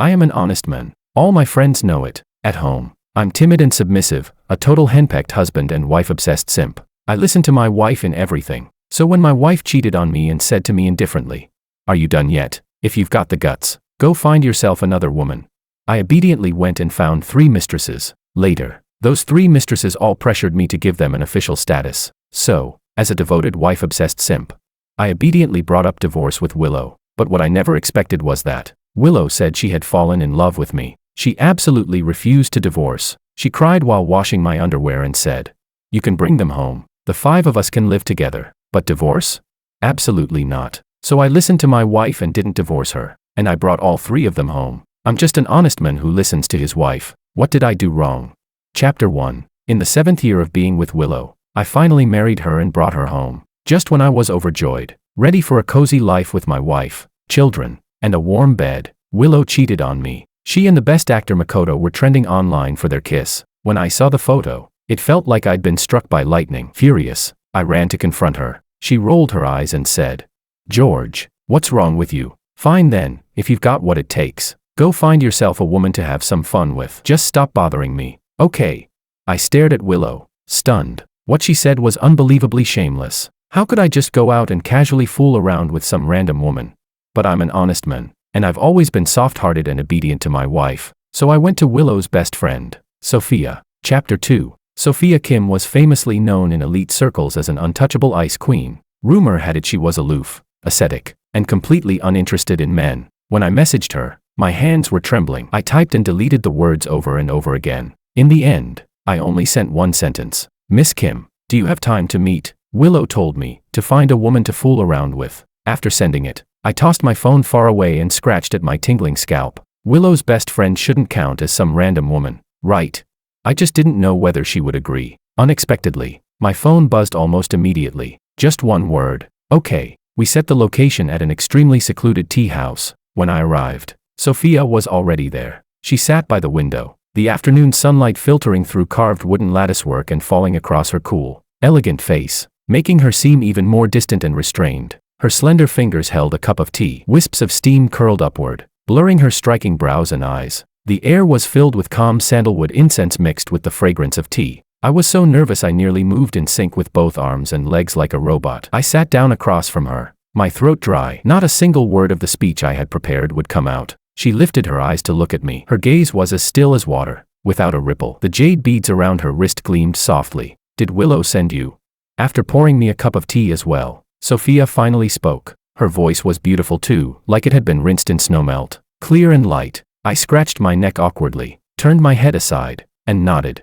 I am an honest man. All my friends know it. At home, I'm timid and submissive, a total henpecked husband and wife-obsessed simp. I listen to my wife in everything. So when my wife cheated on me and said to me indifferently, "Are you done yet? If you've got the guts, go find yourself another woman," I obediently went and found 3 mistresses. Later, those 3 mistresses all pressured me to give them an official status. So, as a devoted wife-obsessed simp, I obediently brought up divorce with Willow. But what I never expected was that Willow said she had fallen in love with me. She absolutely refused to divorce. She cried while washing my underwear and said, "You can bring them home. The 5 of us can live together. But divorce? Absolutely not." So I listened to my wife and didn't divorce her. And I brought all 3 of them home. I'm just an honest man who listens to his wife. What did I do wrong? Chapter 1. In the 7th year of being with Willow, I finally married her and brought her home. Just when I was overjoyed, ready for a cozy life with my wife, children, and a warm bed, Willow cheated on me. She and the best actor Makoto were trending online for their kiss. When I saw the photo, it felt like I'd been struck by lightning. Furious, I ran to confront her. She rolled her eyes and said, "George, what's wrong with you? Fine then, if you've got what it takes. Go find yourself a woman to have some fun with. Just stop bothering me, okay?" I stared at Willow, stunned. What she said was unbelievably shameless. How could I just go out and casually fool around with some random woman? But I'm an honest man, and I've always been soft-hearted and obedient to my wife. So I went to Willow's best friend, Sophia. Chapter 2. Sophia Kim was famously known in elite circles as an untouchable ice queen. Rumor had it she was aloof, ascetic, and completely uninterested in men. When I messaged her, my hands were trembling. I typed and deleted the words over and over again. In the end, I only sent one sentence. "Miss Kim, do you have time to meet?" Willow told me to find a woman to fool around with. After sending it, I tossed my phone far away and scratched at my tingling scalp. Willow's best friend shouldn't count as some random woman, right? I just didn't know whether she would agree. Unexpectedly, my phone buzzed almost immediately. Just one word. Okay. We set the location at an extremely secluded tea house. When I arrived, Sophia was already there. She sat by the window, the afternoon sunlight filtering through carved wooden latticework and falling across her cool, elegant face, making her seem even more distant and restrained. Her slender fingers held a cup of tea. Wisps of steam curled upward, blurring her striking brows and eyes. The air was filled with calm sandalwood incense mixed with the fragrance of tea. I was so nervous I nearly moved in sync with both arms and legs like a robot. I sat down across from her, my throat dry. Not a single word of the speech I had prepared would come out. She lifted her eyes to look at me. Her gaze was as still as water, without a ripple. The jade beads around her wrist gleamed softly. "Did Willow send you?" After pouring me a cup of tea as well, Sophia finally spoke. Her voice was beautiful too, like it had been rinsed in snowmelt, clear and light. I scratched my neck awkwardly, turned my head aside, and nodded.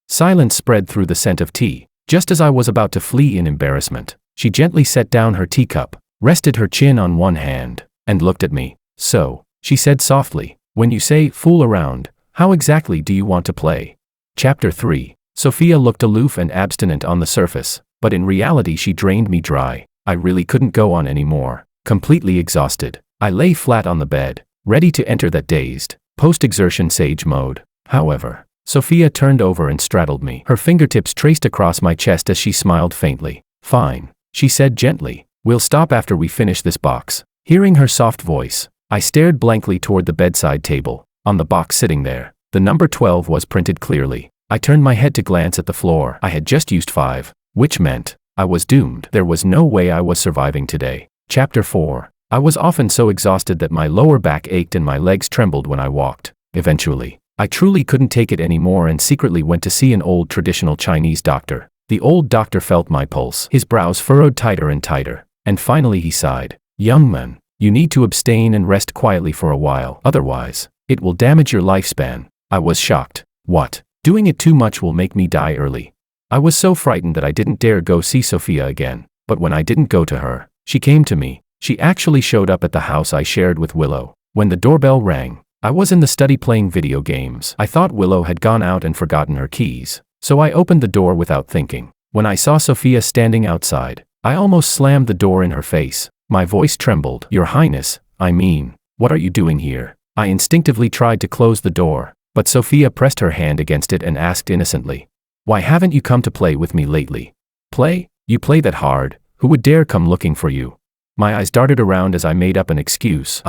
Silence spread through the scent of tea. Just as I was about to flee in embarrassment, she gently set down her teacup, rested her chin on one hand, and looked at me. "So," she said softly, "when you say fool around, how exactly do you want to play?" Chapter 3. Sophia looked aloof and abstinent on the surface, but in reality she drained me dry. I really couldn't go on anymore. Completely exhausted, I lay flat on the bed, ready to enter that dazed, post-exertion sage mode. However, Sophia turned over and straddled me. Her fingertips traced across my chest as she smiled faintly. "Fine," she said gently. "We'll stop after we finish this box." Hearing her soft voice, I stared blankly toward the bedside table. On the box sitting there, the number 12 was printed clearly. I turned my head to glance at the floor. I had just used 5, which meant I was doomed. There was no way I was surviving today. Chapter 4. I was often so exhausted that my lower back ached and my legs trembled when I walked. Eventually, I truly couldn't take it anymore and secretly went to see an old traditional Chinese doctor. The old doctor felt my pulse. His brows furrowed tighter and tighter, and finally he sighed. "Young man, you need to abstain and rest quietly for a while. Otherwise, it will damage your lifespan." I was shocked. What? Doing it too much will make me die early. I was so frightened that I didn't dare go see Sophia again. But when I didn't go to her, she came to me. She actually showed up at the house I shared with Willow. When the doorbell rang, I was in the study playing video games. I thought Willow had gone out and forgotten her keys, so I opened the door without thinking. When I saw Sophia standing outside, I almost slammed the door in her face. My voice trembled. "Your Highness, I mean, what are you doing here?" I instinctively tried to close the door, but Sophia pressed her hand against it and asked innocently, "Why haven't you come to play with me lately?" "Play? You play that hard? Who would dare come looking for you?" My eyes darted around as I made up an excuse.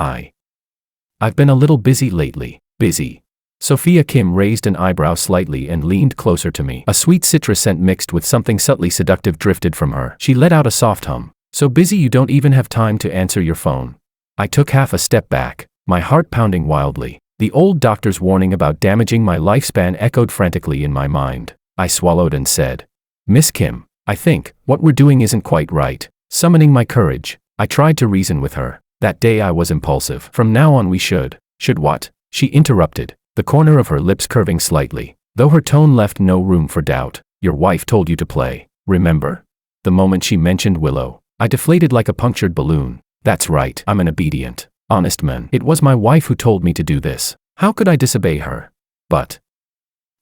I've been a little busy lately. Busy. Sophia Kim raised an eyebrow slightly and leaned closer to me. A sweet citrus scent mixed with something subtly seductive drifted from her. She let out a soft hum. So busy you don't even have time to answer your phone. I took half a step back, my heart pounding wildly. The old doctor's warning about damaging my lifespan echoed frantically in my mind. I swallowed and said, Miss Kim, I think what we're doing isn't quite right. Summoning my courage, I tried to reason with her. That day I was impulsive. From now on we should. Should what? She interrupted, the corner of her lips curving slightly, though her tone left no room for doubt. Your wife told you to play, remember? The moment she mentioned Willow, I deflated like a punctured balloon. That's right, I'm an obedient, honest man. It was my wife who told me to do this. How could I disobey her? But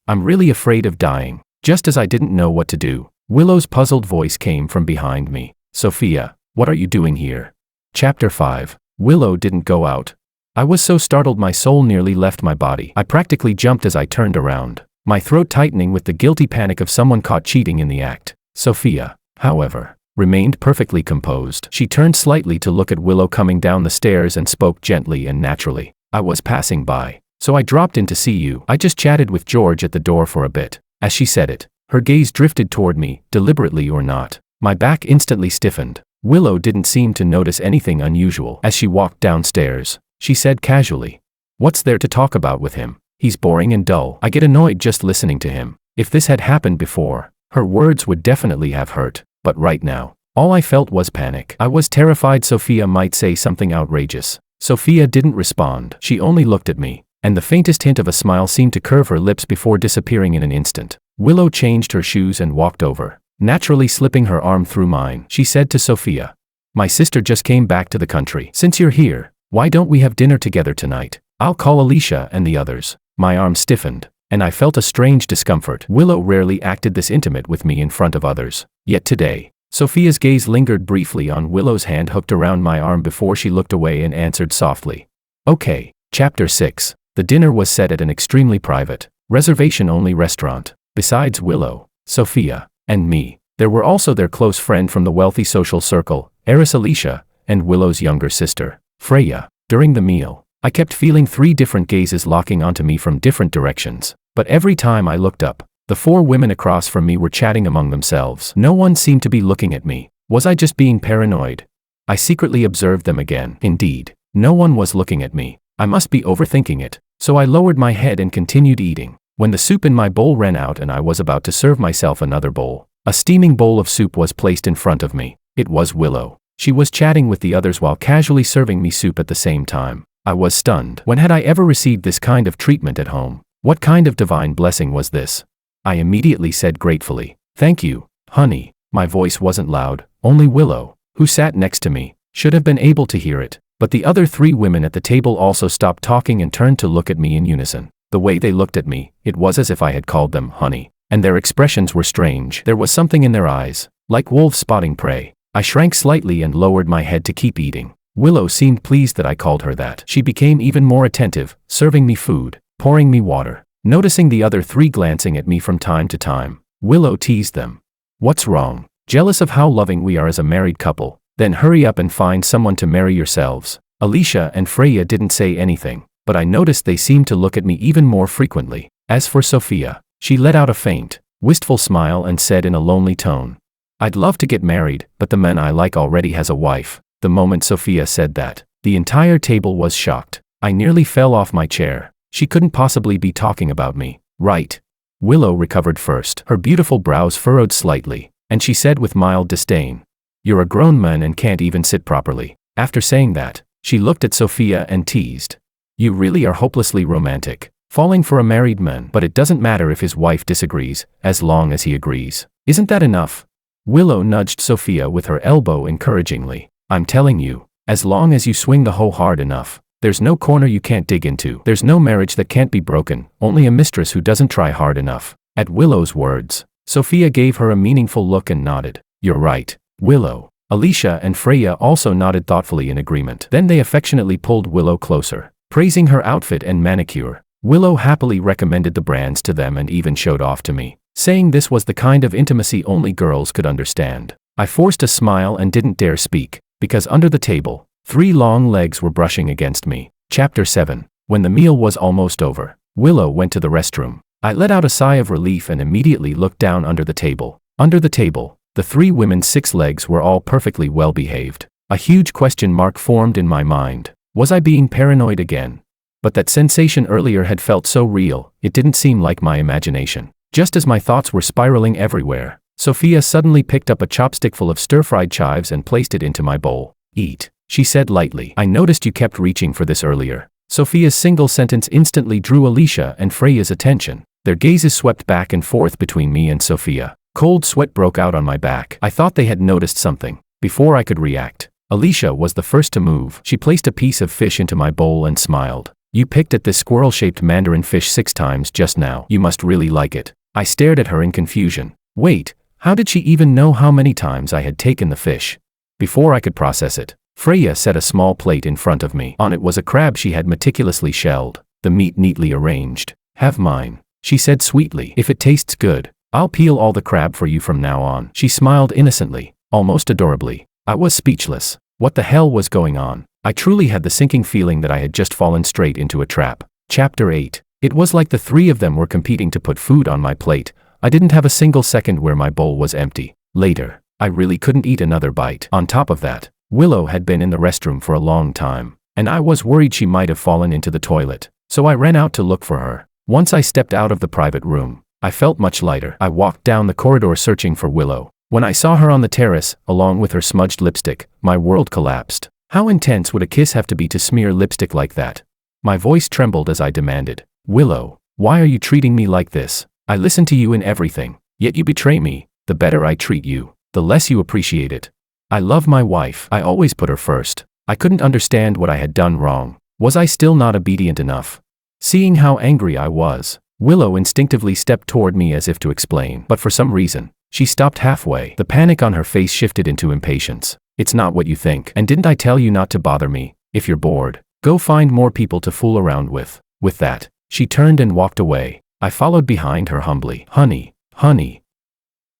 I'm really afraid of dying. Just as I didn't know what to do, Willow's puzzled voice came from behind me. Sophia, what are you doing here? Chapter 5. Willow didn't go out. I was so startled my soul nearly left my body. I practically jumped as I turned around, my throat tightening with the guilty panic of someone caught cheating in the act. Sophia, however, remained perfectly composed. She turned slightly to look at Willow coming down the stairs and spoke gently and naturally. I was passing by, so I dropped in to see you. I just chatted with George at the door for a bit. As she said it, her gaze drifted toward me, deliberately or not. My back instantly stiffened. Willow didn't seem to notice anything unusual. As she walked downstairs, she said casually, What's there to talk about with him? He's boring and dull. I get annoyed just listening to him. If this had happened before, her words would definitely have hurt. But right now, all I felt was panic. I was terrified Sophia might say something outrageous. Sophia didn't respond. She only looked at me, and the faintest hint of a smile seemed to curve her lips before disappearing in an instant. Willow changed her shoes and walked over, naturally slipping her arm through mine. She said to Sophia, My sister just came back to the country. Since you're here, why don't we have dinner together tonight? I'll call Alicia and the others. My arm stiffened, and I felt a strange discomfort. Willow rarely acted this intimate with me in front of others. Yet today, Sophia's gaze lingered briefly on Willow's hand hooked around my arm before she looked away and answered softly. Okay. Chapter 6. The dinner was set at an extremely private, reservation-only restaurant. Besides Willow, Sophia, and me, there were also their close friend from the wealthy social circle, heiress Alicia, and Willow's younger sister, Freya. During the meal, I kept feeling 3 different gazes locking onto me from different directions, but every time I looked up, the 4 women across from me were chatting among themselves. No one seemed to be looking at me. Was I just being paranoid? I secretly observed them again. Indeed, no one was looking at me. I must be overthinking it. So I lowered my head and continued eating. When the soup in my bowl ran out and I was about to serve myself another bowl, a steaming bowl of soup was placed in front of me. It was Willow. She was chatting with the others while casually serving me soup at the same time. I was stunned. When had I ever received this kind of treatment at home? What kind of divine blessing was this? I immediately said gratefully, Thank you, honey. My voice wasn't loud. Only Willow, who sat next to me, should have been able to hear it. But the other 3 women at the table also stopped talking and turned to look at me in unison. The way they looked at me, it was as if I had called them honey. And their expressions were strange. There was something in their eyes, like wolves spotting prey. I shrank slightly and lowered my head to keep eating. Willow seemed pleased that I called her that. She became even more attentive, serving me food, pouring me water. Noticing the other 3 glancing at me from time to time, Willow teased them. What's wrong? Jealous of how loving we are as a married couple? Then hurry up and find someone to marry yourselves. Alicia and Freya didn't say anything, but I noticed they seemed to look at me even more frequently. As for Sophia, she let out a faint, wistful smile and said in a lonely tone, I'd love to get married, but the man I like already has a wife. The moment Sophia said that, the entire table was shocked. I nearly fell off my chair. She couldn't possibly be talking about me, right? Willow recovered first. Her beautiful brows furrowed slightly, and she said with mild disdain, You're a grown man and can't even sit properly. After saying that, she looked at Sophia and teased, You really are hopelessly romantic, falling for a married man. But it doesn't matter if his wife disagrees, as long as he agrees. Isn't that enough? Willow nudged Sophia with her elbow encouragingly. I'm telling you, as long as you swing the hoe hard enough, there's no corner you can't dig into. There's no marriage that can't be broken, only a mistress who doesn't try hard enough. At Willow's words, Sophia gave her a meaningful look and nodded. You're right, Willow. Alicia and Freya also nodded thoughtfully in agreement. Then they affectionately pulled Willow closer, praising her outfit and manicure. Willow happily recommended the brands to them and even showed off to me, saying this was the kind of intimacy only girls could understand. I forced a smile and didn't dare speak, because under the table, 3 long legs were brushing against me. Chapter 7. When the meal was almost over, Willow went to the restroom. I let out a sigh of relief and immediately looked down under the table. Under the table, the 3 women's 6 legs were all perfectly well behaved. A huge question mark formed in my mind. Was I being paranoid again? But that sensation earlier had felt so real, it didn't seem like my imagination. Just as my thoughts were spiraling everywhere, Sophia suddenly picked up a chopstick full of stir-fried chives and placed it into my bowl. "Eat," she said lightly. "I noticed you kept reaching for this earlier." Sophia's single sentence instantly drew Alicia and Freya's attention. Their gazes swept back and forth between me and Sophia. Cold sweat broke out on my back. I thought they had noticed something. Before I could react, Alicia was the first to move. She placed a piece of fish into my bowl and smiled. "You picked at this squirrel-shaped mandarin fish 6 times just now. You must really like it." I stared at her in confusion. Wait, how did she even know how many times I had taken the fish? Before I could process it, Freya set a small plate in front of me. On it was a crab she had meticulously shelled, the meat neatly arranged. "Have mine," she said sweetly. "If it tastes good, I'll peel all the crab for you from now on." She smiled innocently, almost adorably. I was speechless. What the hell was going on? I truly had the sinking feeling that I had just fallen straight into a trap. Chapter 8. It was like the 3 of them were competing to put food on my plate. I didn't have a single second where my bowl was empty. Later, I really couldn't eat another bite. On top of that, Willow had been in the restroom for a long time, and I was worried she might have fallen into the toilet. So I ran out to look for her. Once I stepped out of the private room, I felt much lighter. I walked down the corridor searching for Willow. When I saw her on the terrace, along with her smudged lipstick, my world collapsed. How intense would a kiss have to be to smear lipstick like that? My voice trembled as I demanded, "Willow, why are you treating me like this? I listen to you in everything, yet you betray me. The better I treat you, the less you appreciate it. I love my wife. I always put her first." I couldn't understand what I had done wrong. Was I still not obedient enough? Seeing how angry I was, Willow instinctively stepped toward me as if to explain, but for some reason, she stopped halfway. The panic on her face shifted into impatience. "It's not what you think. And didn't I tell you not to bother me? If you're bored, go find more people to fool around with." With that, she turned and walked away. I followed behind her humbly. Honey.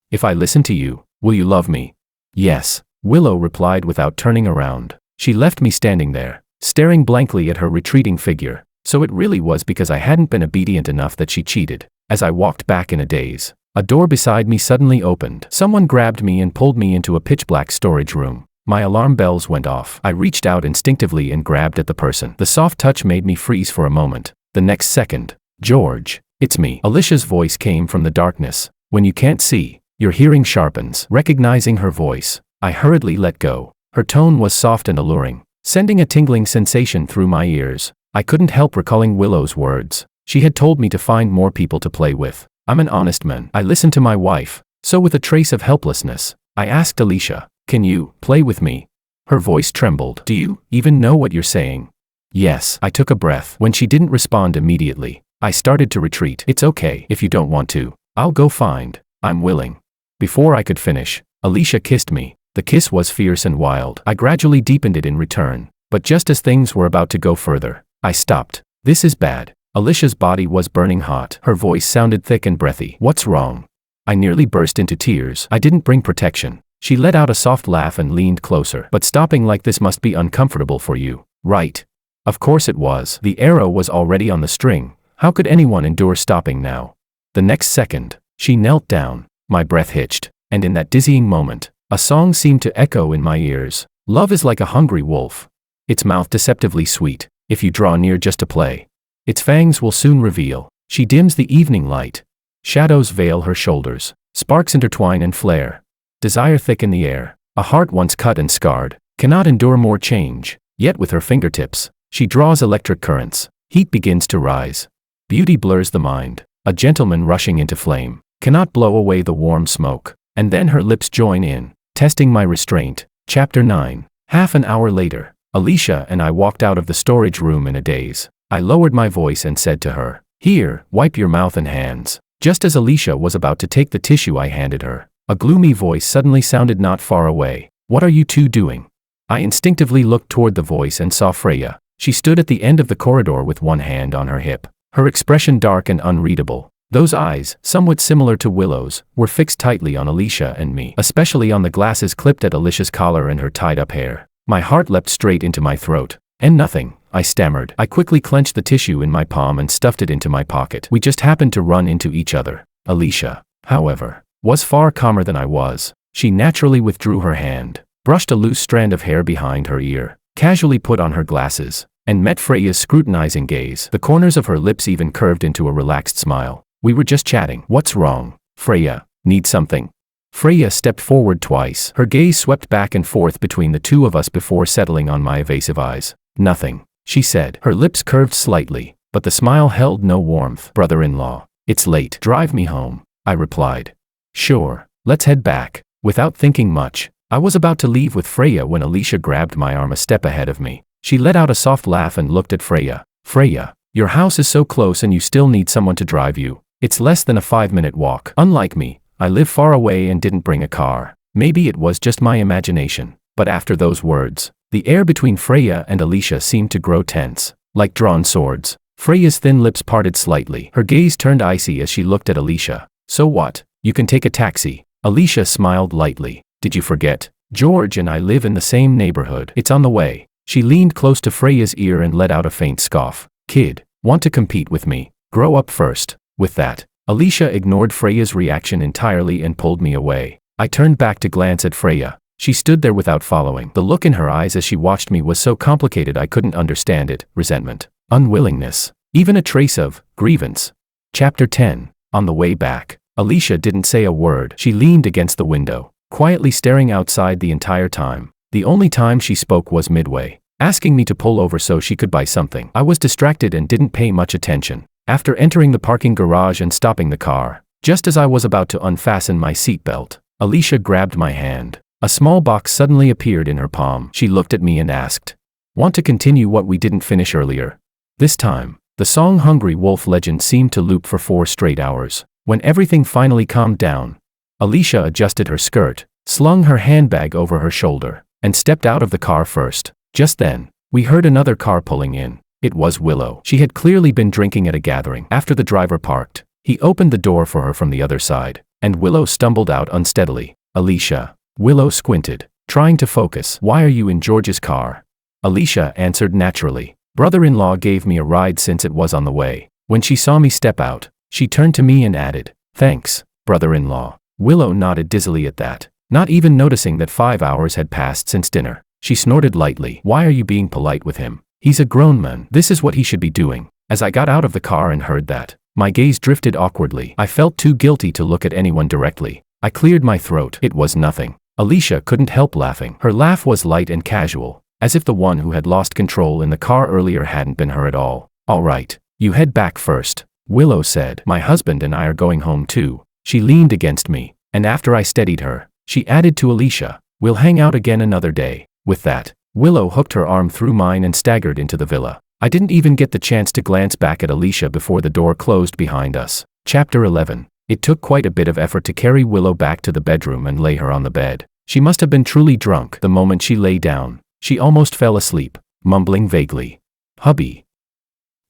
If I listen to you, will you love me?" "Yes," Willow replied without turning around. She left me standing there, staring blankly at her retreating figure. So it really was because I hadn't been obedient enough that she cheated. As I walked back in a daze, a door beside me suddenly opened. Someone grabbed me and pulled me into a pitch-black storage room. My alarm bells went off. I reached out instinctively and grabbed at the person. The soft touch made me freeze for a moment. The next second, "George, it's me." Alicia's voice came from the darkness. When you can't see, your hearing sharpens. Recognizing her voice, I hurriedly let go. Her tone was soft and alluring, sending a tingling sensation through my ears. I couldn't help recalling Willow's words. She had told me to find more people to play with. I'm an honest man. I listened to my wife. So with a trace of helplessness, I asked Alicia, "Can you play with me?" Her voice trembled. "Do you even know what you're saying?" "Yes." I took a breath. When she didn't respond immediately, I started to retreat. "It's okay if you don't want to. I'll go find. I'm willing." Before I could finish, Alicia kissed me. The kiss was fierce and wild. I gradually deepened it in return. But just as things were about to go further, I stopped. "This is bad." Alicia's body was burning hot. Her voice sounded thick and breathy. "What's wrong?" I nearly burst into tears. "I didn't bring protection." She let out a soft laugh and leaned closer. "But stopping like this must be uncomfortable for you, right?" Of course it was. The arrow was already on the string. How could anyone endure stopping now? The next second, she knelt down. My breath hitched. And in that dizzying moment, a song seemed to echo in my ears. "Love is like a hungry wolf. Its mouth deceptively sweet. If you draw near just to play, its fangs will soon reveal." She dims the evening light. Shadows veil her shoulders. Sparks intertwine and flare. Desire thick in the air. A heart once cut and scarred cannot endure more change. Yet with her fingertips, she draws electric currents. Heat begins to rise. Beauty blurs the mind. A gentleman rushing into flame cannot blow away the warm smoke. And then her lips join in, testing my restraint. Chapter 9. Half an hour later, Alicia and I walked out of the storage room in a daze. I lowered my voice and said to her, "Here, wipe your mouth and hands." Just as Alicia was about to take the tissue I handed her, a gloomy voice suddenly sounded not far away. "What are you two doing?" I instinctively looked toward the voice and saw Freya. She stood at the end of the corridor with one hand on her hip, her expression dark and unreadable. Those eyes, somewhat similar to Willow's, were fixed tightly on Alicia and me, especially on the glasses clipped at Alicia's collar and her tied-up hair. My heart leapt straight into my throat. "And nothing, I stammered. I quickly clenched the tissue in my palm and stuffed it into my pocket. We just happened to run into each other. Alicia, however, was far calmer than I was. She naturally withdrew her hand, brushed a loose strand of hair behind her ear, casually put on her glasses, and met Freya's scrutinizing gaze. The corners of her lips even curved into a relaxed smile. We were just chatting. What's wrong, Freya? Need something? Freya stepped forward twice. Her gaze swept back and forth between the two of us before settling on my evasive eyes. Nothing, she said. Her lips curved slightly, but the smile held no warmth. Brother-in-law, it's late. Drive me home, I replied. Sure, let's head back. Without thinking much, I was about to leave with Freya when Alicia grabbed my arm a step ahead of me. She let out a soft laugh and looked at Freya. Freya, your house is so close and you still need someone to drive you. It's less than a 5-minute walk. Unlike me, I live far away and didn't bring a car. Maybe it was just my imagination, but after those words, the air between Freya and Alicia seemed to grow tense, like drawn swords. Freya's thin lips parted slightly. Her gaze turned icy as she looked at Alicia. So what? You can take a taxi. Alicia smiled lightly. Did you forget? George and I live in the same neighborhood. It's on the way. She leaned close to Freya's ear and let out a faint scoff. Kid, want to compete with me? Grow up first. With that, Alicia ignored Freya's reaction entirely and pulled me away. I turned back to glance at Freya. She stood there without following. The look in her eyes as she watched me was so complicated I couldn't understand it. Resentment, unwillingness, even a trace of grievance. Chapter 10. On the way back, Alicia didn't say a word. She leaned against the window, quietly staring outside the entire time. The only time she spoke was midway, asking me to pull over so she could buy something. I was distracted and didn't pay much attention. After entering the parking garage and stopping the car, just as I was about to unfasten my seatbelt, Alicia grabbed my hand. A small box suddenly appeared in her palm. She looked at me and asked, "Want to continue what we didn't finish earlier?" This time, the song Hungry Wolf legend seemed to loop for 4 straight hours. When everything finally calmed down, Alicia adjusted her skirt, slung her handbag over her shoulder, and stepped out of the car first. Just then, we heard another car pulling in. It was Willow. She had clearly been drinking at a gathering. After the driver parked, he opened the door for her from the other side, and Willow stumbled out unsteadily. Alicia. Willow squinted, trying to focus. Why are you in George's car? Alicia answered naturally. Brother-in-law gave me a ride since it was on the way. When she saw me step out, she turned to me and added, "Thanks, brother-in-law." Willow nodded dizzily at that, not even noticing that 5 hours had passed since dinner. She snorted lightly. Why are you being polite with him? He's a grown man. This is what he should be doing. As I got out of the car and heard that, my gaze drifted awkwardly. I felt too guilty to look at anyone directly. I cleared my throat. It was nothing. Alicia couldn't help laughing. Her laugh was light and casual, as if the one who had lost control in the car earlier hadn't been her at all. All right, you head back first, Willow said. My husband and I are going home too. She leaned against me, and after I steadied her, she added to Alicia, "We'll hang out again another day." With that, Willow hooked her arm through mine and staggered into the villa. I didn't even get the chance to glance back at Alicia before the door closed behind us. Chapter 11. It took quite a bit of effort to carry Willow back to the bedroom and lay her on the bed. She must have been truly drunk. The moment she lay down, she almost fell asleep, mumbling vaguely, "Hubby,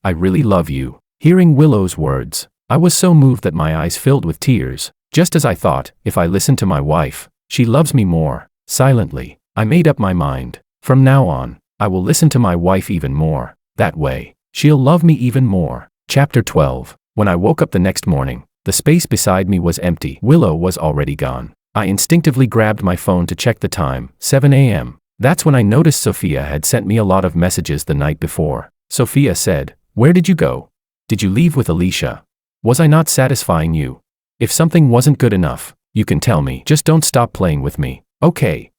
I really love you." Hearing Willow's words, I was so moved that my eyes filled with tears. Just as I thought, if I listen to my wife, she loves me more. Silently, I made up my mind. From now on, I will listen to my wife even more. That way, she'll love me even more. Chapter 12. When I woke up the next morning, the space beside me was empty. Willow was already gone. I instinctively grabbed my phone to check the time, 7 a.m. That's when I noticed Sophia had sent me a lot of messages the night before. Sophia said, "Where did you go? Did you leave with Alicia? Was I not satisfying you? If something wasn't good enough, you can tell me. Just don't stop playing with me, okay?"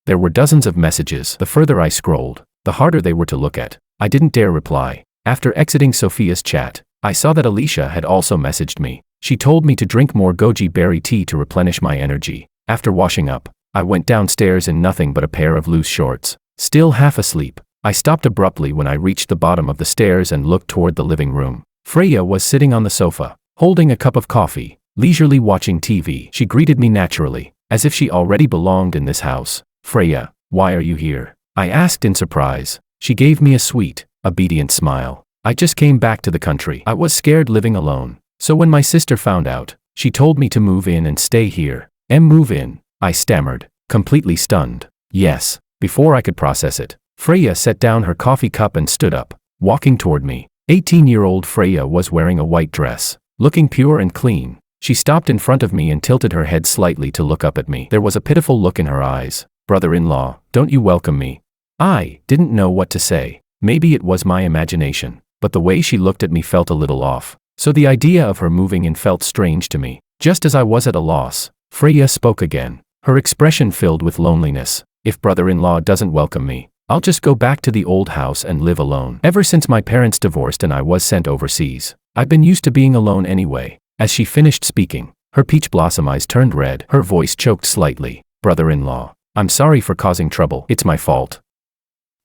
There were dozens of messages. The further I scrolled, the harder they were to look at. I didn't dare reply. After exiting Sophia's chat, I saw that Alicia had also messaged me. She told me to drink more goji berry tea to replenish my energy. After washing up, I went downstairs in nothing but a pair of loose shorts. Still half asleep, I stopped abruptly when I reached the bottom of the stairs and looked toward the living room. Freya was sitting on the sofa, holding a cup of coffee, leisurely watching TV. She greeted me naturally, as if she already belonged in this house. "Freya, why are you here?" I asked in surprise. She gave me a sweet, obedient smile. "I just came back to the country. I was scared living alone. So when my sister found out, she told me to move in and stay here." Move in, I stammered, completely stunned. "Yes." Before I could process it, Freya set down her coffee cup and stood up, walking toward me. 18-year-old Freya was wearing a white dress, looking pure and clean. She stopped in front of me and tilted her head slightly to look up at me. There was a pitiful look in her eyes. "Brother-in-law, don't you welcome me?" I didn't know what to say. Maybe it was my imagination, but the way she looked at me felt a little off. So the idea of her moving in felt strange to me. Just as I was at a loss, Freya spoke again, her expression filled with loneliness. "If brother-in-law doesn't welcome me, I'll just go back to the old house and live alone. Ever since my parents divorced and I was sent overseas, I've been used to being alone anyway." As she finished speaking, her peach blossom eyes turned red, her voice choked slightly. "Brother-in-law, I'm sorry for causing trouble. It's my fault.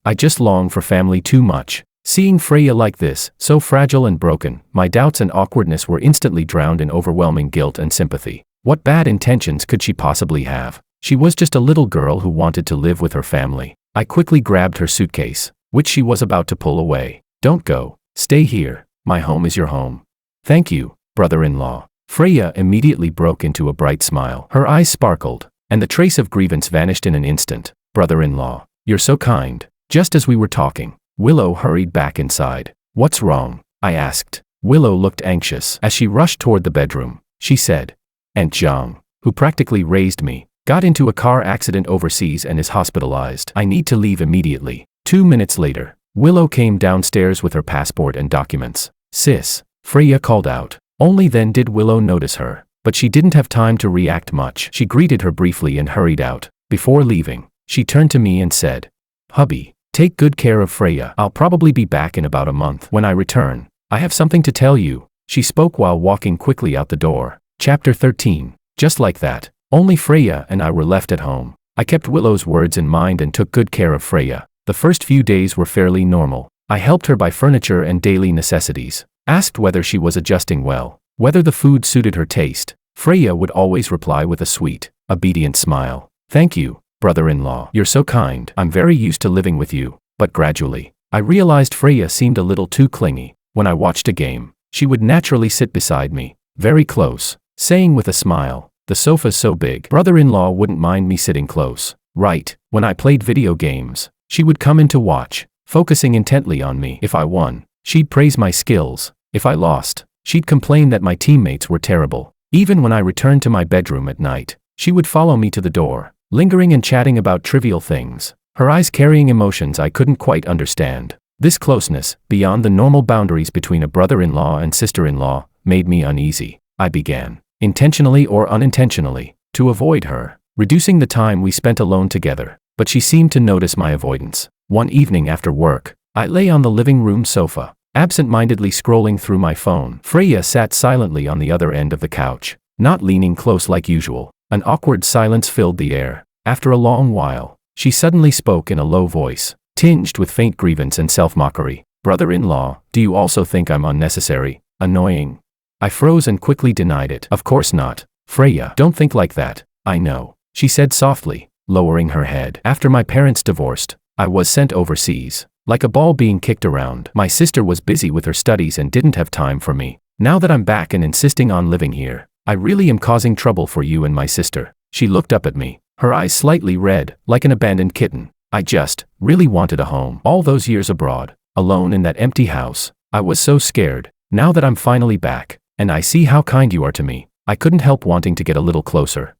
I just long for family too much." Seeing Freya like this, so fragile and broken, my doubts and awkwardness were instantly drowned in overwhelming guilt and sympathy. What bad intentions could she possibly have? She was just a little girl who wanted to live with her family. I quickly grabbed her suitcase, which she was about to pull away. "Don't go. Stay here. My home is your home." "Thank you, brother-in-law." Freya immediately broke into a bright smile. Her eyes sparkled, and the trace of grievance vanished in an instant. "Brother-in-law, you're so kind." Just as we were talking, Willow hurried back inside. "What's wrong?" I asked. Willow looked anxious. As she rushed toward the bedroom, she said, "Aunt Zhang, who practically raised me, got into a car accident overseas and is hospitalized. I need to leave immediately." 2 minutes later, Willow came downstairs with her passport and documents. "Sis," Freya called out. Only then did Willow notice her, but she didn't have time to react much. She greeted her briefly and hurried out. Before leaving, she turned to me and said, "Hubby, take good care of Freya. I'll probably be back in about a month. When I return, I have something to tell you." She spoke while walking quickly out the door. Chapter 13. Just like that, only Freya and I were left at home. I kept Willow's words in mind and took good care of Freya. The first few days were fairly normal. I helped her buy furniture and daily necessities, asked whether she was adjusting well, whether the food suited her taste. Freya would always reply with a sweet, obedient smile. "Thank you, brother-in-law. You're so kind. I'm very used to living with you." But gradually, I realized Freya seemed a little too clingy. When I watched a game, she would naturally sit beside me, very close, saying with a smile, "The sofa's so big, brother-in-law wouldn't mind me sitting close." Right. When I played video games, she would come in to watch, focusing intently on me. If I won, she'd praise my skills. If I lost, she'd complain that my teammates were terrible. Even when I returned to my bedroom at night, she would follow me to the door, lingering and chatting about trivial things, her eyes carrying emotions I couldn't quite understand. This closeness, beyond the normal boundaries between a brother-in-law and sister-in-law, made me uneasy. I began, intentionally or unintentionally, to avoid her, reducing the time we spent alone together. But she seemed to notice my avoidance. One evening after work, I lay on the living room sofa, absent-mindedly scrolling through my phone. Freya sat silently on the other end of the couch, not leaning close like usual. An awkward silence filled the air. After a long while, she suddenly spoke in a low voice, tinged with faint grievance and self-mockery. "Brother-in-law, do you also think I'm unnecessary, annoying?" I froze and quickly denied it. "Of course not, Freya. Don't think like that. I know," she said softly, lowering her head. "After my parents divorced, I was sent overseas, like a ball being kicked around. My sister was busy with her studies and didn't have time for me. Now that I'm back and insisting on living here, I really am causing trouble for you and my sister." She looked up at me, her eyes slightly red, like an abandoned kitten. "I just really wanted a home. All those years abroad, alone in that empty house, I was so scared. Now that I'm finally back, and I see how kind you are to me, I couldn't help wanting to get a little closer.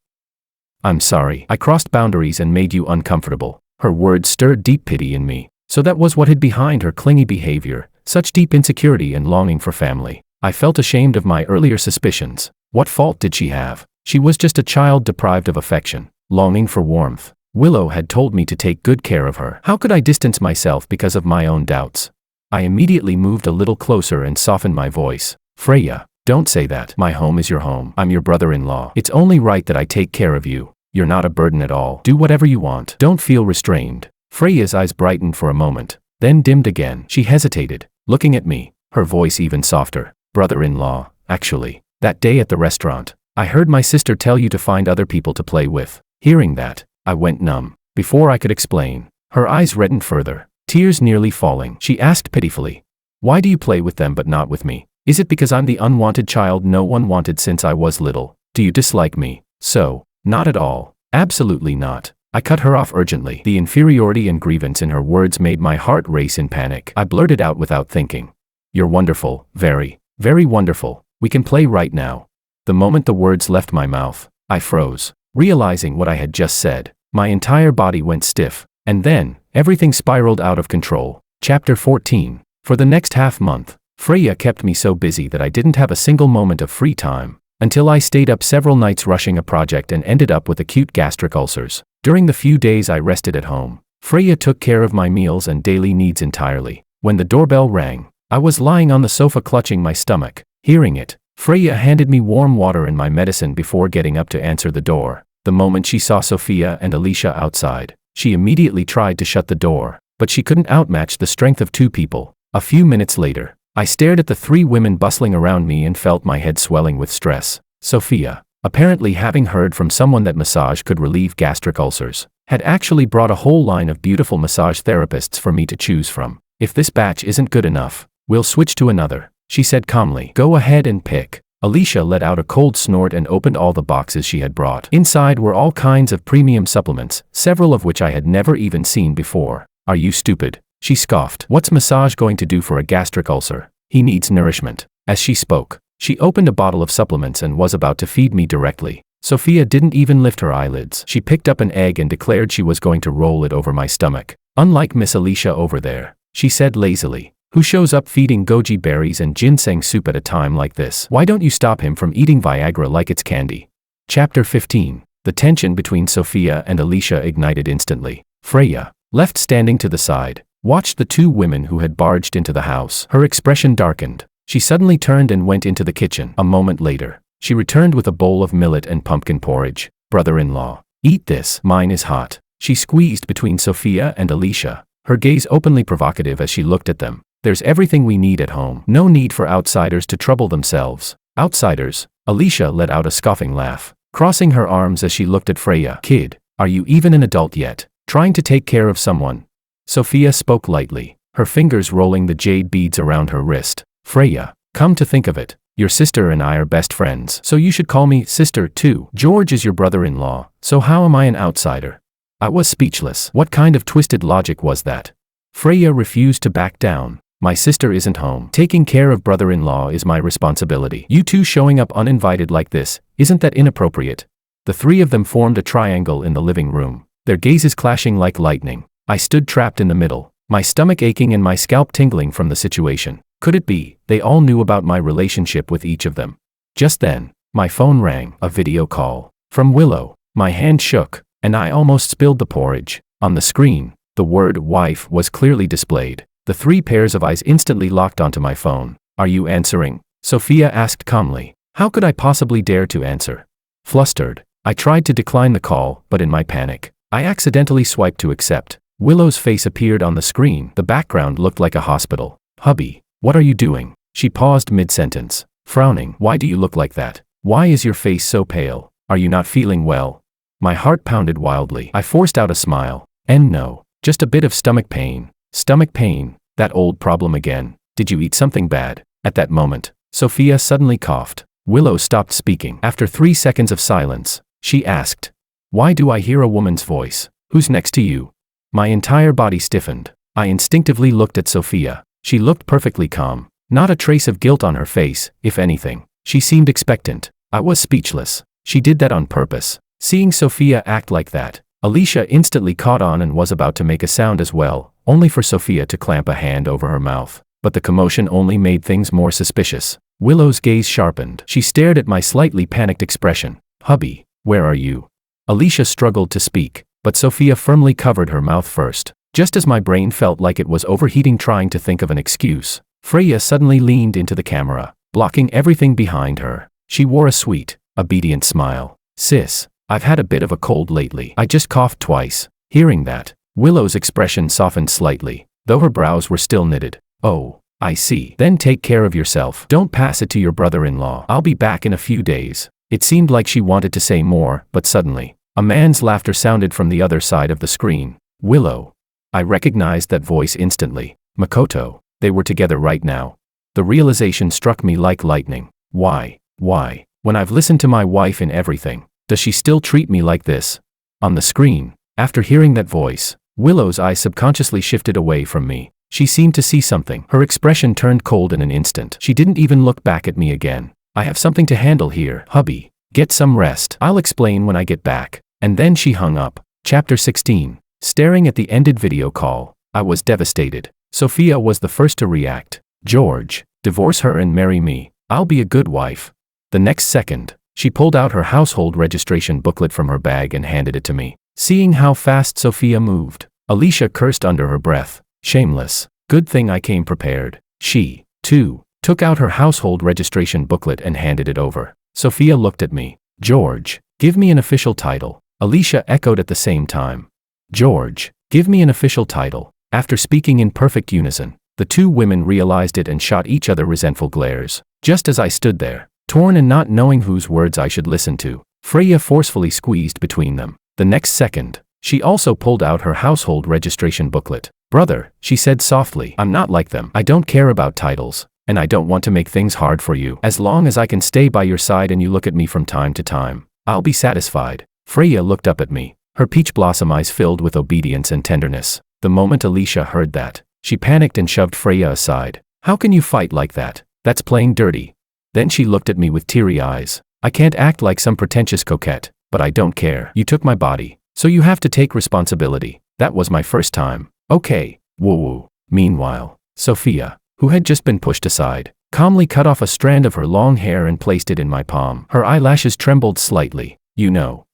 I'm sorry. I crossed boundaries and made you uncomfortable." Her words stirred deep pity in me. So that was what hid behind her clingy behavior, such deep insecurity and longing for family. I felt ashamed of my earlier suspicions. What fault did she have? She was just a child deprived of affection, longing for warmth. Willow had told me to take good care of her. How could I distance myself because of my own doubts? I immediately moved a little closer and softened my voice. "Freya, don't say that. My home is your home. I'm your brother-in-law. It's only right that I take care of you. You're not a burden at all. Do whatever you want. Don't feel restrained." Freya's eyes brightened for a moment, then dimmed again. She hesitated, looking at me, her voice even softer. "Brother-in-law, actually, that day at the restaurant, I heard my sister tell you to find other people to play with." Hearing that, I went numb. Before I could explain, her eyes reddened further, tears nearly falling. She asked pitifully, "Why do you play with them but not with me? Is it because I'm the unwanted child no one wanted since I was little? Do you dislike me?" "So, not at all. Absolutely not." I cut her off urgently. The inferiority and grievance in her words made my heart race in panic. I blurted out without thinking. You're wonderful, very, very wonderful. We can play right now. The moment the words left my mouth, I froze. Realizing what I had just said, my entire body went stiff, and then, everything spiraled out of control. Chapter 14. For the next half-month, Freya kept me so busy that I didn't have a single moment of free time, until I stayed up several nights rushing a project and ended up with acute gastric ulcers. During the few days I rested at home, Freya took care of my meals and daily needs entirely. When the doorbell rang, I was lying on the sofa clutching my stomach. Hearing it, Freya handed me warm water and my medicine before getting up to answer the door. The moment she saw Sophia and Alicia outside, she immediately tried to shut the door, but she couldn't outmatch the strength of two people. A few minutes later, I stared at the three women bustling around me and felt my head swelling with stress. Sophia, apparently having heard from someone that massage could relieve gastric ulcers, had actually brought a whole line of beautiful massage therapists for me to choose from. If this batch isn't good enough, we'll switch to another, she said calmly. Go ahead and pick. Alicia let out a cold snort and opened all the boxes she had brought. Inside were all kinds of premium supplements, several of which I had never even seen before. Are you stupid? She scoffed. What's massage going to do for a gastric ulcer? He needs nourishment. As she spoke, she opened a bottle of supplements and was about to feed me directly. Sophia didn't even lift her eyelids. She picked up an egg and declared she was going to roll it over my stomach. Unlike Miss Alicia over there, she said lazily, who shows up feeding goji berries and ginseng soup at a time like this? Why don't you stop him from eating Viagra like it's candy? Chapter 15. The tension between Sophia and Alicia ignited instantly. Freya, left standing to the side, watched the two women who had barged into the house. Her expression darkened. She suddenly turned and went into the kitchen. A moment later, she returned with a bowl of millet and pumpkin porridge. Brother-in-law, eat this. Mine is hot. She squeezed between Sophia and Alicia, her gaze openly provocative as she looked at them. There's everything we need at home. No need for outsiders to trouble themselves. Outsiders? Alicia let out a scoffing laugh, crossing her arms as she looked at Freya. Kid, are you even an adult yet? Trying to take care of someone? Sophia spoke lightly, her fingers rolling the jade beads around her wrist. Freya, come to think of it, your sister and I are best friends, so you should call me sister too. George is your brother-in-law, so how am I an outsider? I was speechless. What kind of twisted logic was that? Freya refused to back down. My sister isn't home. Taking care of brother-in-law is my responsibility. You two showing up uninvited like this, isn't that inappropriate? The three of them formed a triangle in the living room, their gazes clashing like lightning. I stood trapped in the middle, my stomach aching and my scalp tingling from the situation. Could it be they all knew about my relationship with each of them? Just then, my phone rang, a video call from Willow. My hand shook, and I almost spilled the porridge. On the screen, the word wife was clearly displayed. The three pairs of eyes instantly locked onto my phone. Are you answering? Sophia asked calmly. How could I possibly dare to answer? Flustered, I tried to decline the call, but in my panic, I accidentally swiped to accept. Willow's face appeared on the screen. The background looked like a hospital. Hubby, what are you doing? She paused mid-sentence, frowning. Why do you look like that? Why is your face so pale? Are you not feeling well? My heart pounded wildly. I forced out a smile. And no, just a bit of stomach pain. Stomach pain, that old problem again. Did you eat something bad? At that moment, Sophia suddenly coughed. Willow stopped speaking. After 3 seconds of silence, she asked, why do I hear a woman's voice? Who's next to you? My entire body stiffened. I instinctively looked at Sophia. She looked perfectly calm. Not a trace of guilt on her face, if anything. She seemed expectant. I was speechless. She did that on purpose. Seeing Sophia act like that, Alicia instantly caught on and was about to make a sound as well, only for Sophia to clamp a hand over her mouth. But the commotion only made things more suspicious. Willow's gaze sharpened. She stared at my slightly panicked expression. Hubby, where are you? Alicia struggled to speak, but Sophia firmly covered her mouth first. Just as my brain felt like it was overheating trying to think of an excuse, Freya suddenly leaned into the camera, blocking everything behind her. She wore a sweet, obedient smile. Sis, I've had a bit of a cold lately. I just coughed twice. Hearing that, Willow's expression softened slightly, though her brows were still knitted. Oh, I see. Then take care of yourself. Don't pass it to your brother-in-law. I'll be back in a few days. It seemed like she wanted to say more, but suddenly, a man's laughter sounded from the other side of the screen. Willow. I recognized that voice instantly. Makoto. They were together right now. The realization struck me like lightning. Why? When I've listened to my wife in everything, does she still treat me like this? On the screen, After hearing that voice, Willow's eyes subconsciously shifted away from me. She seemed to see something. Her expression turned cold in an instant. She didn't even look back at me again. I have something to handle here, hubby. Get some rest. I'll explain when I get back. And then she hung up. Chapter 16. Staring at the ended video call, I was devastated. Sophia was the first to react. George, divorce her and marry me. I'll be a good wife. The next second, she pulled out her household registration booklet from her bag and handed it to me. Seeing how fast Sophia moved, Alicia cursed under her breath. Shameless. Good thing I came prepared. She, too, took out her household registration booklet and handed it over. Sophia looked at me. George, give me an official title. Alicia echoed at the same time. George, give me an official title. After speaking in perfect unison, the two women realized it and shot each other resentful glares. Just as I stood there, torn and not knowing whose words I should listen to, Freya forcefully squeezed between them. The next second, she also pulled out her household registration booklet. Brother, she said softly, I'm not like them. I don't care about titles, and I don't want to make things hard for you. As long as I can stay by your side and you look at me from time to time, I'll be satisfied. Freya looked up at me, her peach blossom eyes filled with obedience and tenderness. The moment Alicia heard that, she panicked and shoved Freya aside. How can you fight like that? That's playing dirty. Then she looked at me with teary eyes. I can't act like some pretentious coquette, but I don't care. You took my body, so you have to take responsibility. That was my first time. Okay, woo-woo. Meanwhile, Sophia, who had just been pushed aside, calmly cut off a strand of her long hair and placed it in my palm. Her eyelashes trembled slightly. You know,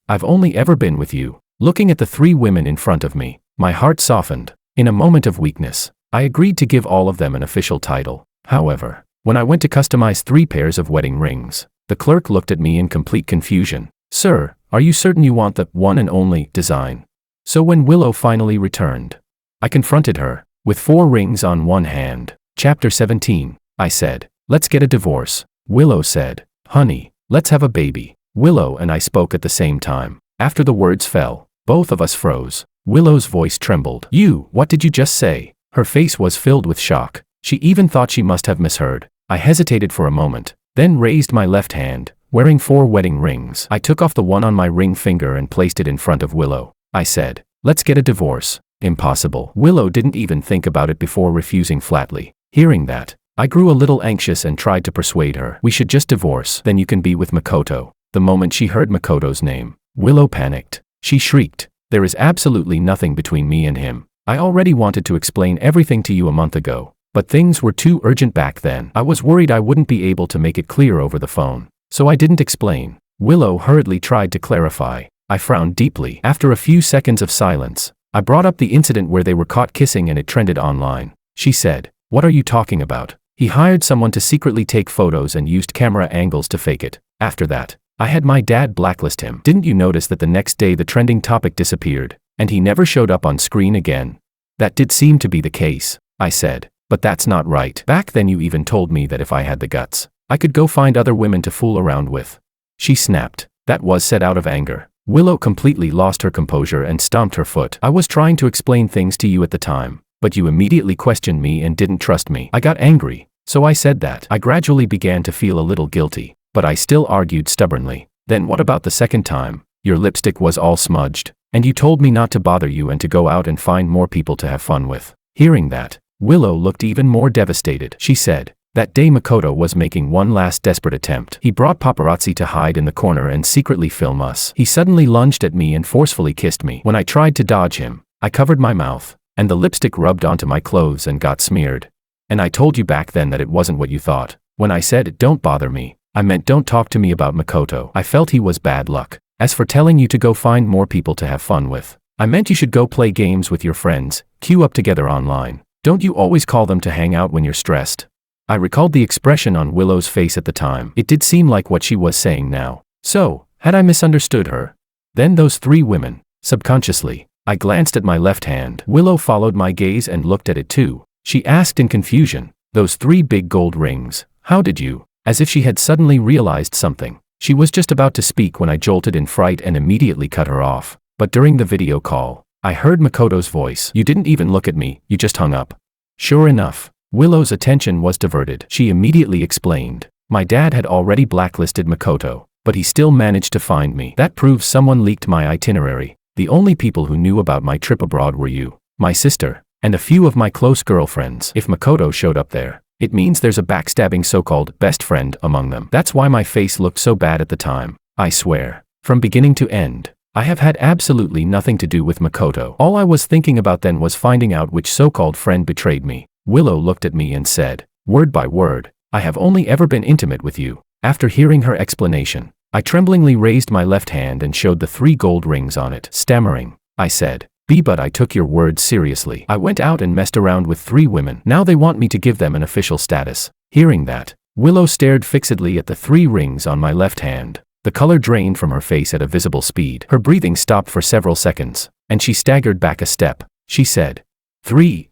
I've only ever been with you. Looking at the three women in front of me, my heart softened. In a moment of weakness, I agreed to give all of them an official title. However, when I went to customize 3 pairs of wedding rings, the clerk looked at me in complete confusion. Sir, are you certain you want the one and only design? So when Willow finally returned, I confronted her, with 4 rings on one hand. Chapter 17. I said, let's get a divorce. Willow said, honey, let's have a baby. Willow and I spoke at the same time. After the words fell, both of us froze. Willow's voice trembled. What did you just say? Her face was filled with shock. She even thought she must have misheard. I hesitated for a moment, then raised my left hand, wearing 4 wedding rings. I took off the one on my ring finger and placed it in front of Willow. I said, let's get a divorce. Impossible. Willow didn't even think about it before refusing flatly. Hearing that, I grew a little anxious and tried to persuade her. We should just divorce, then you can be with Makoto. The moment she heard Makoto's name, Willow panicked. She shrieked, there is absolutely nothing between me and him. I already wanted to explain everything to you a month ago, but things were too urgent back then. I was worried I wouldn't be able to make it clear over the phone, so I didn't explain. Willow hurriedly tried to clarify. I frowned deeply. After a few seconds of silence, I brought up the incident where they were caught kissing and it trended online. She said, what are you talking about? He hired someone to secretly take photos and used camera angles to fake it. After that, I had my dad blacklist him. Didn't you notice that the next day the trending topic disappeared, and he never showed up on screen again? That did seem to be the case, I said, but that's not right. Back then you even told me that if I had the guts, I could go find other women to fool around with. She snapped. That was said out of anger. Willow completely lost her composure and stomped her foot. I was trying to explain things to you at the time, but you immediately questioned me and didn't trust me. I got angry, so I said that. I gradually began to feel a little guilty, but I still argued stubbornly. Then what about the second time? Your lipstick was all smudged, and you told me not to bother you and to go out and find more people to have fun with. Hearing that, Willow looked even more devastated. She said, that day Makoto was making one last desperate attempt. He brought paparazzi to hide in the corner and secretly film us. He suddenly lunged at me and forcefully kissed me. When I tried to dodge him, I covered my mouth, and the lipstick rubbed onto my clothes and got smeared. And I told you back then that it wasn't what you thought. When I said, don't bother me, I meant don't talk to me about Makoto. I felt he was bad luck. As for telling you to go find more people to have fun with, I meant you should go play games with your friends, queue up together online. Don't you always call them to hang out when you're stressed? I recalled the expression on Willow's face at the time. It did seem like what she was saying now. So, had I misunderstood her? Then those 3 women, subconsciously, I glanced at my left hand. Willow followed my gaze and looked at it too. She asked in confusion, those 3 big gold rings, how did you? As if she had suddenly realized something. She was just about to speak when I jolted in fright and immediately cut her off. But during the video call, I heard Makoto's voice. You didn't even look at me, you just hung up. Sure enough, Willow's attention was diverted. She immediately explained. My dad had already blacklisted Makoto, but he still managed to find me. That proves someone leaked my itinerary. The only people who knew about my trip abroad were you, my sister, and a few of my close girlfriends. If Makoto showed up there, it means there's a backstabbing so-called best friend among them. That's why my face looked so bad at the time. I swear, from beginning to end, I have had absolutely nothing to do with Makoto. All I was thinking about then was finding out which so-called friend betrayed me. Willow looked at me and said, word by word, I have only ever been intimate with you. After hearing her explanation, I tremblingly raised my left hand and showed the 3 gold rings on it. Stammering, I said, but I took your words seriously. I went out and messed around with 3 women. Now they want me to give them an official status. Hearing that, Willow stared fixedly at the 3 rings on my left hand. The color drained from her face at a visible speed. Her breathing stopped for several seconds, and she staggered back a step. She said, 3.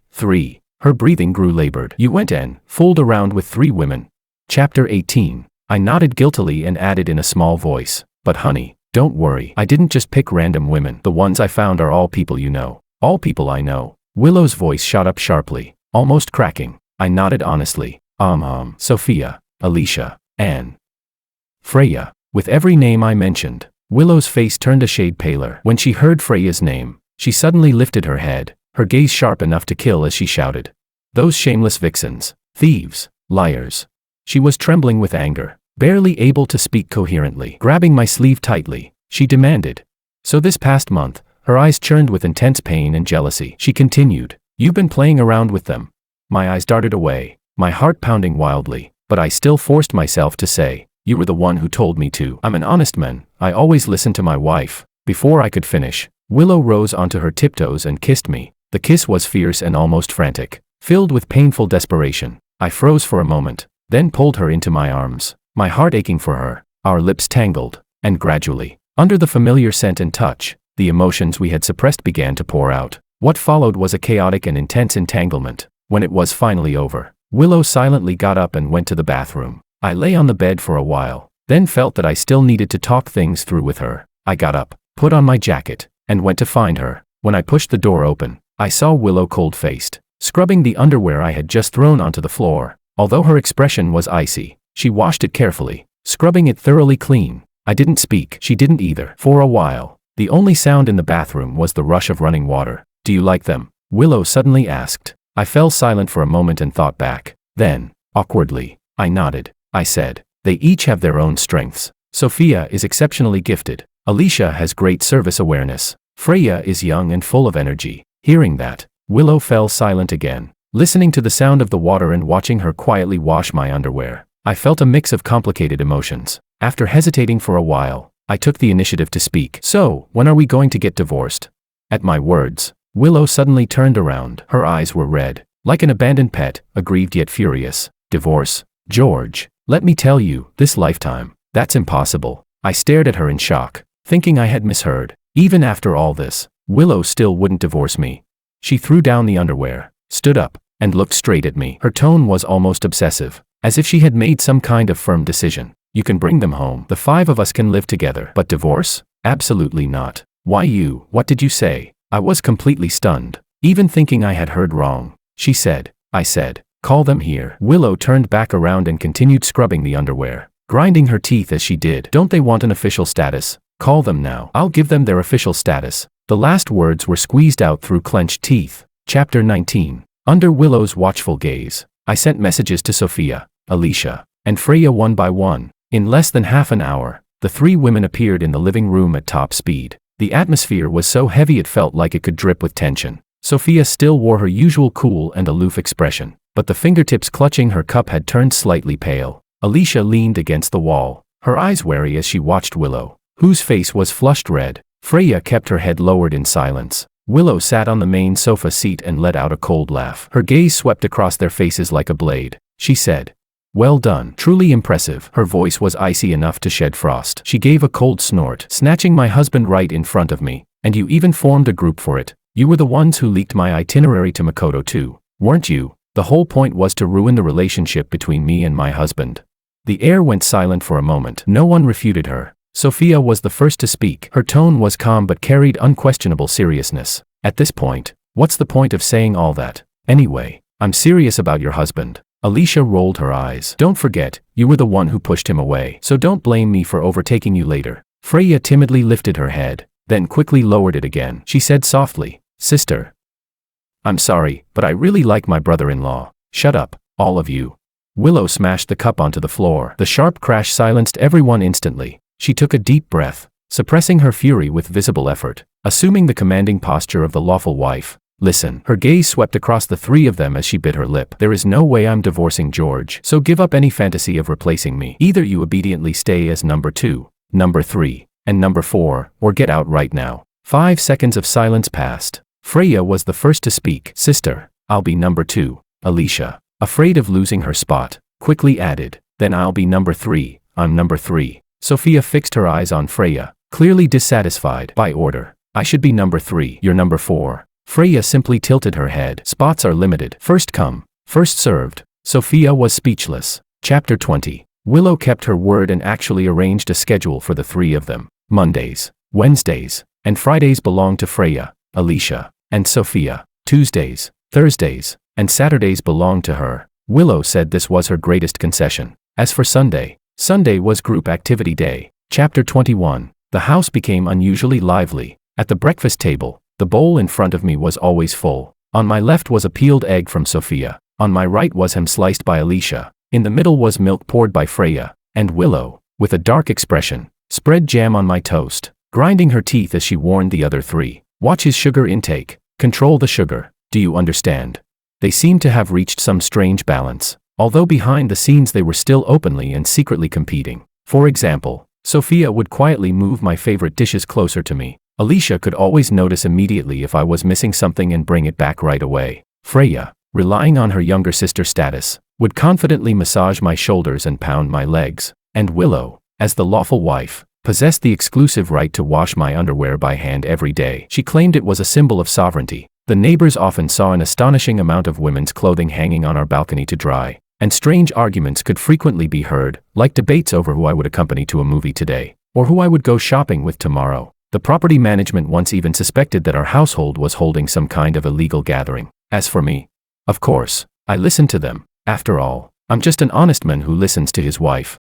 Her breathing grew labored. You went and fooled around with 3 women. Chapter 18. I nodded guiltily and added in a small voice, but honey, don't worry. I didn't just pick random women. The ones I found are all people you know. All people I know. Willow's voice shot up sharply, almost cracking. I nodded honestly. Sophia, Alicia, Anne, Freya. With every name I mentioned, Willow's face turned a shade paler. When she heard Freya's name, she suddenly lifted her head, her gaze sharp enough to kill as she shouted, those shameless vixens, thieves, liars. She was trembling with anger, barely able to speak coherently. Grabbing my sleeve tightly, she demanded. So this past month, her eyes churned with intense pain and jealousy. She continued, you've been playing around with them. My eyes darted away, my heart pounding wildly, but I still forced myself to say, you were the one who told me to. I'm an honest man, I always listen to my wife. Before I could finish, Willow rose onto her tiptoes and kissed me. The kiss was fierce and almost frantic, filled with painful desperation. I froze for a moment, then pulled her into my arms, my heart aching for her. Our lips tangled, and gradually, under the familiar scent and touch, the emotions we had suppressed began to pour out. What followed was a chaotic and intense entanglement. When it was finally over, Willow silently got up and went to the bathroom. I lay on the bed for a while, then felt that I still needed to talk things through with her. I got up, put on my jacket, and went to find her. When I pushed the door open, I saw Willow cold-faced, scrubbing the underwear I had just thrown onto the floor. Although her expression was icy, she washed it carefully, scrubbing it thoroughly clean. I didn't speak, she didn't either. For a while, the only sound in the bathroom was the rush of running water. Do you like them? Willow suddenly asked. I fell silent for a moment and thought back. Then, awkwardly, I nodded. I said, they each have their own strengths. Sophia is exceptionally gifted. Alicia has great service awareness. Freya is young and full of energy. Hearing that, Willow fell silent again. Listening to the sound of the water and watching her quietly wash my underwear, I felt a mix of complicated emotions. After hesitating for a while, I took the initiative to speak. So, when are we going to get divorced? At my words, Willow suddenly turned around. Her eyes were red, like an abandoned pet, aggrieved yet furious. Divorce? George, let me tell you, this lifetime, that's impossible. I stared at her in shock, thinking I had misheard. Even after all this, Willow still wouldn't divorce me. She threw down the underwear, stood up, and looked straight at me. Her tone was almost obsessive, as if she had made some kind of firm decision. You can bring them home. The 5 of us can live together. But divorce? Absolutely not. Why you? What did you say? I was completely stunned, even thinking I had heard wrong. She said. I said, call them here. Willow turned back around and continued scrubbing the underwear, grinding her teeth as she did. Don't they want an official status? Call them now. I'll give them their official status. The last words were squeezed out through clenched teeth. Chapter 19. Under Willow's watchful gaze, I sent messages to Sophia, Alicia, and Freya one by one. In less than half an hour, the 3 women appeared in the living room at top speed. The atmosphere was so heavy it felt like it could drip with tension. Sophia still wore her usual cool and aloof expression, but the fingertips clutching her cup had turned slightly pale. Alicia leaned against the wall, her eyes wary as she watched Willow, whose face was flushed red. Freya kept her head lowered in silence. Willow sat on the main sofa seat and let out a cold laugh. Her gaze swept across their faces like a blade. She said, well done. Truly impressive. Her voice was icy enough to shed frost. She gave a cold snort, snatching my husband right in front of me. And you even formed a group for it. You were the ones who leaked my itinerary to Makoto too, weren't you? The whole point was to ruin the relationship between me and my husband. The air went silent for a moment. No one refuted her. Sophia was the first to speak. Her tone was calm but carried unquestionable seriousness. At this point, what's the point of saying all that? Anyway, I'm serious about your husband. Alicia rolled her eyes. Don't forget, you were the one who pushed him away. So don't blame me for overtaking you later. Freya timidly lifted her head, then quickly lowered it again. She said softly, "Sister, I'm sorry, but I really like my brother-in-law." "Shut up, all of you." Willow smashed the cup onto the floor. The sharp crash silenced everyone instantly. She took a deep breath, suppressing her fury with visible effort, assuming the commanding posture of the lawful wife. "Listen." Her gaze swept across the three of them as she bit her lip. "There is no way I'm divorcing George, so give up any fantasy of replacing me. Either you obediently stay as number 2, number 3, and number 4, or get out right now." 5 seconds of silence passed. Freya was the first to speak. "Sister, I'll be number 2. Alicia, afraid of losing her spot, quickly added, "Then I'll be number 3. I'm number 3. Sophia fixed her eyes on Freya, clearly dissatisfied. "By order, I should be number 3. You're number 4. Freya simply tilted her head. "Spots are limited. First come, first served." Sophia was speechless. Chapter 20. Willow kept her word and actually arranged a schedule for the three of them. Mondays, Wednesdays, and Fridays belonged to Freya, Alicia, and Sophia. Tuesdays, Thursdays, and Saturdays belonged to her. Willow said this was her greatest concession. As for Sunday, Sunday was group activity day. Chapter 21. The house became unusually lively. At the breakfast table, the bowl in front of me was always full. On my left was a peeled egg from Sophia. On my right was ham sliced by Alicia. In the middle was milk poured by Freya. And Willow, with a dark expression, spread jam on my toast, grinding her teeth as she warned the other three. "Watch his sugar intake. Control the sugar. Do you understand?" They seemed to have reached some strange balance, although behind the scenes they were still openly and secretly competing. For example, Sophia would quietly move my favorite dishes closer to me. Alicia could always notice immediately if I was missing something and bring it back right away. Freya, relying on her younger sister status, would confidently massage my shoulders and pound my legs. And Willow, as the lawful wife, possessed the exclusive right to wash my underwear by hand every day. She claimed it was a symbol of sovereignty. The neighbors often saw an astonishing amount of women's clothing hanging on our balcony to dry, and strange arguments could frequently be heard, like debates over who I would accompany to a movie today, or who I would go shopping with tomorrow. The property management once even suspected that our household was holding some kind of illegal gathering. As for me, of course, I listened to them. After all, I'm just an honest man who listens to his wife.